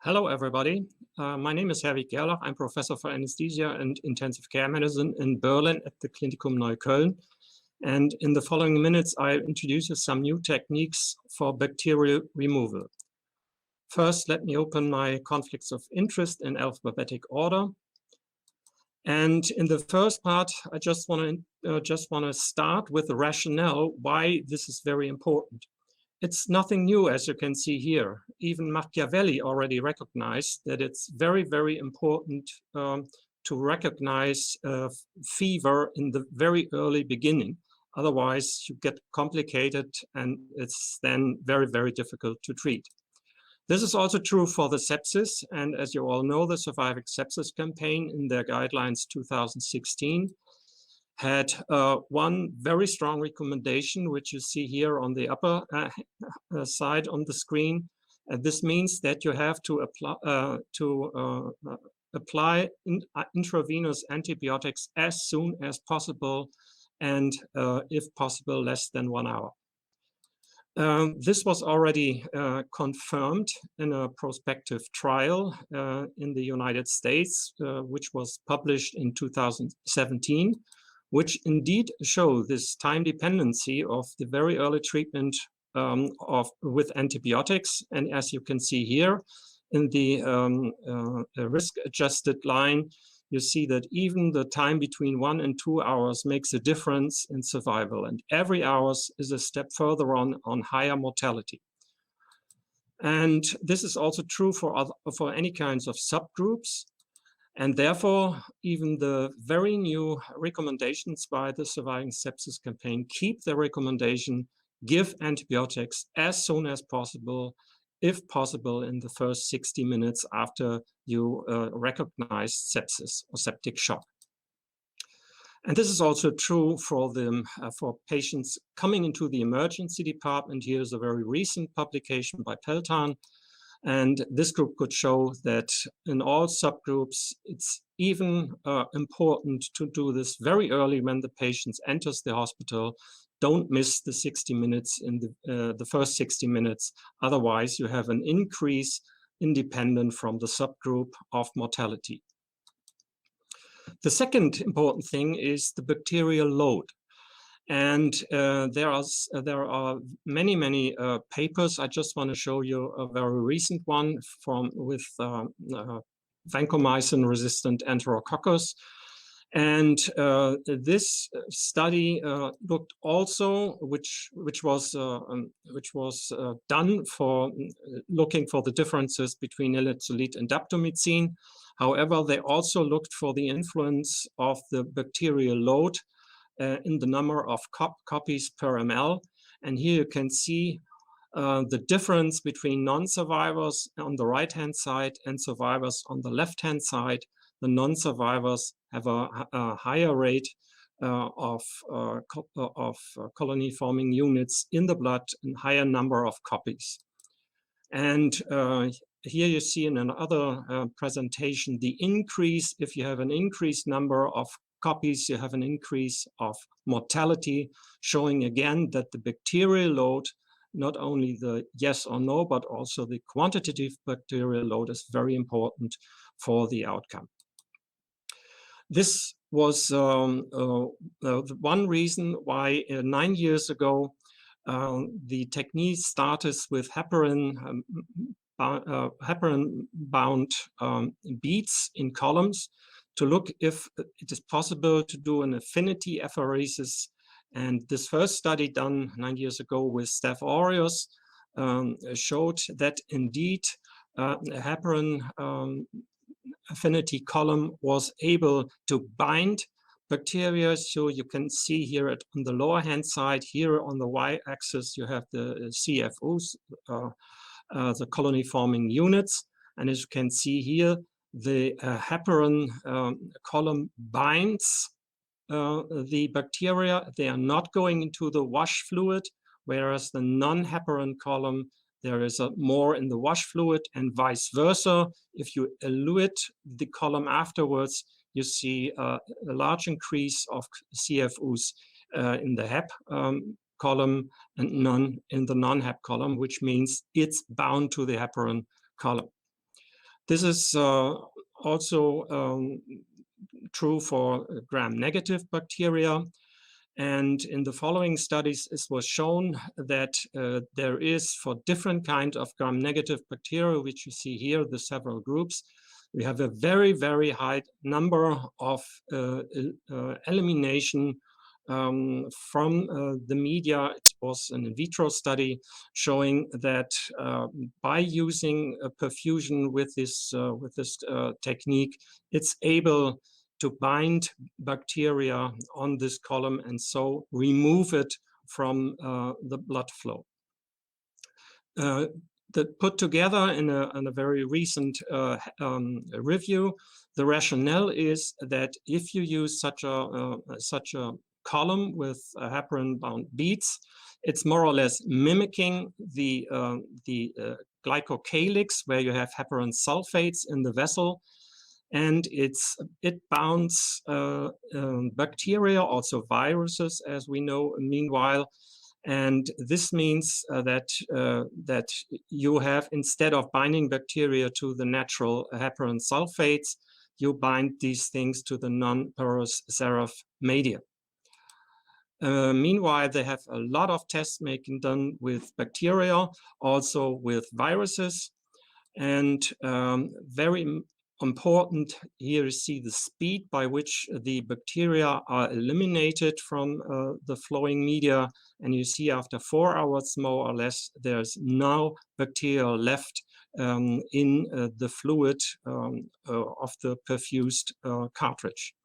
Hello, everybody. My name is Herwig Gerlach. I'm professor for anesthesia and intensive care medicine in Berlin at the Klinikum Neukölln. And in the following minutes, I introduce you some new techniques for bacterial removal. First, let me open my conflicts of interest in alphabetic order. And in the first part, I just want to start with the rationale why this is very important. It's nothing new, as you can see here. Even Machiavelli already recognized that it's very, very important to recognize fever in the very early beginning. Otherwise, you get complicated and it's then very, very difficult to treat. This is also true for the sepsis. And as you all know, the Surviving Sepsis campaign in their guidelines 2016 had one very strong recommendation, which you see here on the upper side on the screen. This means that you have to apply intravenous antibiotics as soon as possible, and if possible, less than 1 hour. This was already confirmed in a prospective trial in the United States, which was published in 2017. Which indeed show this time dependency of the very early treatment with antibiotics. And as you can see here in the risk-adjusted line, you see that even the time between 1 and 2 hours makes a difference in survival. And every hour is a step further on higher mortality. And this is also true for any kinds of subgroups. And therefore, even the very new recommendations by the Surviving Sepsis campaign keep the recommendation, give antibiotics as soon as possible, if possible in the first 60 minutes after you recognize sepsis or septic shock. And this is also true for patients coming into the emergency department. Here's a very recent publication by Peltan. And this group could show that in all subgroups, it's even important to do this very early when the patient enters the hospital. Don't miss the 60 minutes in the first 60 minutes. Otherwise, you have an increase independent from the subgroup of mortality. The second important thing is the bacterial load. And there are many papers. I just want to show you a very recent one with vancomycin-resistant Enterococcus. And this study looked also, which was done for looking for the differences between ilezolit and daptomycin. However, they also looked for the influence of the bacterial load in the number of copies per ml. And here you can see the difference between non-survivors on the right-hand side and survivors on the left-hand side. The non-survivors have a higher rate of colony-forming units in the blood and higher number of copies. And here you see in another presentation the increase. If you have an increased number of copies, you have an increase of mortality, showing again that the bacterial load, not only the yes or no, but also the quantitative bacterial load is very important for the outcome. This was one reason why 9 years ago, the technique started with heparin-bound beads in columns to look if it is possible to do an affinity apheresis. And this first study done 9 years ago with Staph aureus showed that indeed heparin affinity column was able to bind bacteria. So you can see here on the lower hand side, here on the y-axis, you have the CFUs, the colony forming units. And as you can see here, the heparin column binds the bacteria. They are not going into the wash fluid, whereas the non-heparin column, there is more in the wash fluid, and vice versa. If you elute the column afterwards, you see a large increase of CFUs in the HEP column and none in the non-HEP column, which means it's bound to the heparin column. This is also true for gram-negative bacteria. And in the following studies, it was shown that there is, for different kinds of gram-negative bacteria, which you see here, the several groups, we have a very, very high number of elimination from the media. It was an in vitro study showing that by using perfusion with this technique, it's able to bind bacteria on this column and so remove it from the blood flow. That put together in a very recent review, the rationale is that if you use such a column with heparin-bound beads, it's more or less mimicking the glycocalyx, where you have heparin sulfates in the vessel, and it bounds bacteria, also viruses, as we know, meanwhile. And this means that you have, instead of binding bacteria to the natural heparin sulfates, you bind these things to the non-porous serif media. Meanwhile, they have a lot of tests making done with bacteria, also with viruses, and very important here you see the speed by which the bacteria are eliminated from the flowing media, and you see after 4 hours more or less there's no bacteria left in the fluid of the perfused cartridge.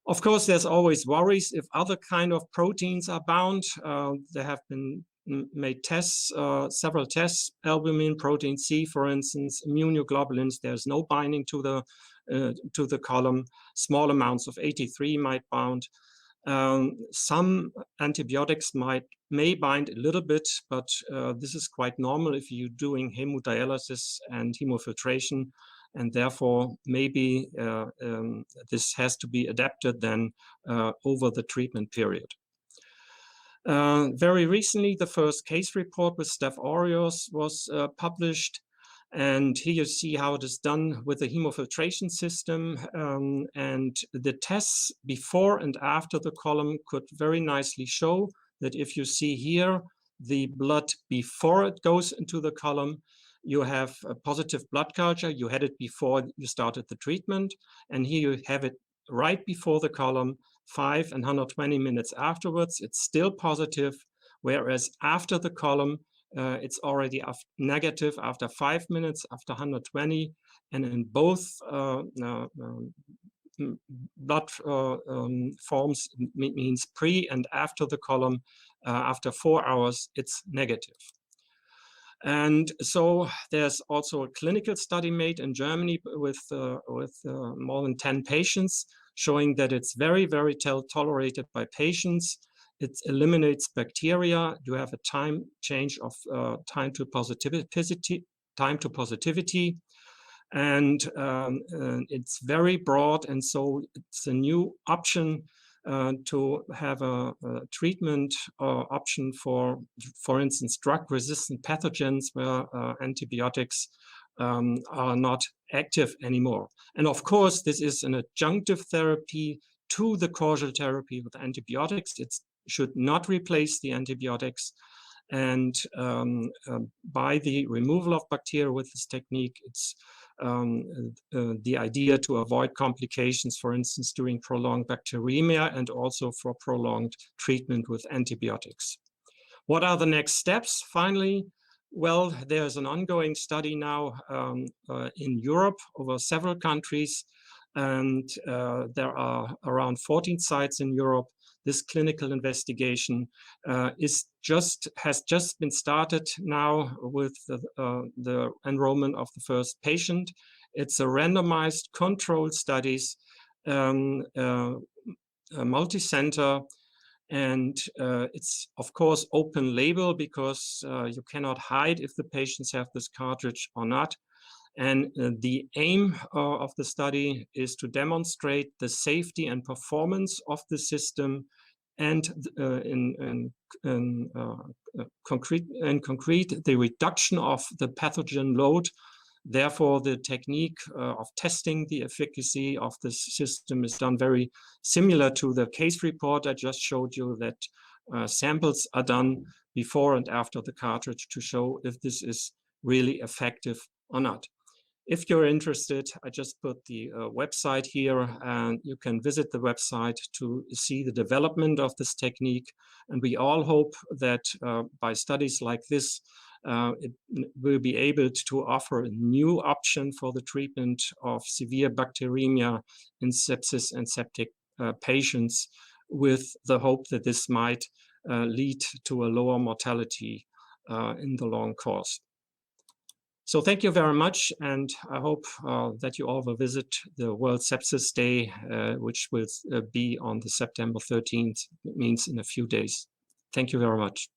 Of course, there's always worries if other kind of proteins are bound. There have been made tests, several tests, albumin, protein C, for instance, immunoglobulins. There's no binding to the column. Small amounts of 83 might bind. Some antibiotics may bind a little bit, but this is quite normal if you're doing hemodialysis and hemofiltration, and therefore maybe this has to be adapted then over the treatment period. Very recently, the first case report with Staph aureus was published, and here you see how it is done with the hemofiltration system, and the tests before and after the column could very nicely show that if you see here the blood before it goes into the column, you have a positive blood culture. You had it before you started the treatment, and here you have it right before the column, 5 and 120 minutes afterwards. It's still positive, whereas after the column, it's already negative after 5 minutes, after 120, and in both blood forms, means pre and after the column, after 4 hours, it's negative. And so there's also a clinical study made in Germany with more than 10 patients, showing that it's very, very tolerated by patients. It eliminates bacteria. You have a time change of time to positivity, and it's very broad. And so it's a new option to have a treatment option for instance, drug-resistant pathogens where antibiotics are not active anymore. And of course, this is an adjunctive therapy to the causal therapy with antibiotics. It should not replace the antibiotics. And by the removal of bacteria with this technique, it's the idea to avoid complications, for instance, during prolonged bacteremia and also for prolonged treatment with antibiotics. What are the next steps? Finally, well, there's an ongoing study now in Europe over several countries, and there are around 14 sites in Europe. This clinical investigation has just been started now with the enrollment of the first patient. It's a randomized controlled studies, multi-center, and it's of course open label because you cannot hide if the patients have this cartridge or not. And the aim of the study is to demonstrate the safety and performance of the system, and in concrete, the reduction of the pathogen load Therefore, the technique of testing the efficacy of this system is done very similar to the case report I just showed you, that samples are done before and after the cartridge to show if this is really effective or not. If you're interested, I just put the website here, and you can visit the website to see the development of this technique. And we all hope that by studies like this, it will be able to offer a new option for the treatment of severe bacteremia in sepsis and septic patients, with the hope that this might lead to a lower mortality in the long course. So thank you very much, and I hope that you all will visit the World Sepsis Day, which will be on the September 13th. It means in a few days. Thank you very much.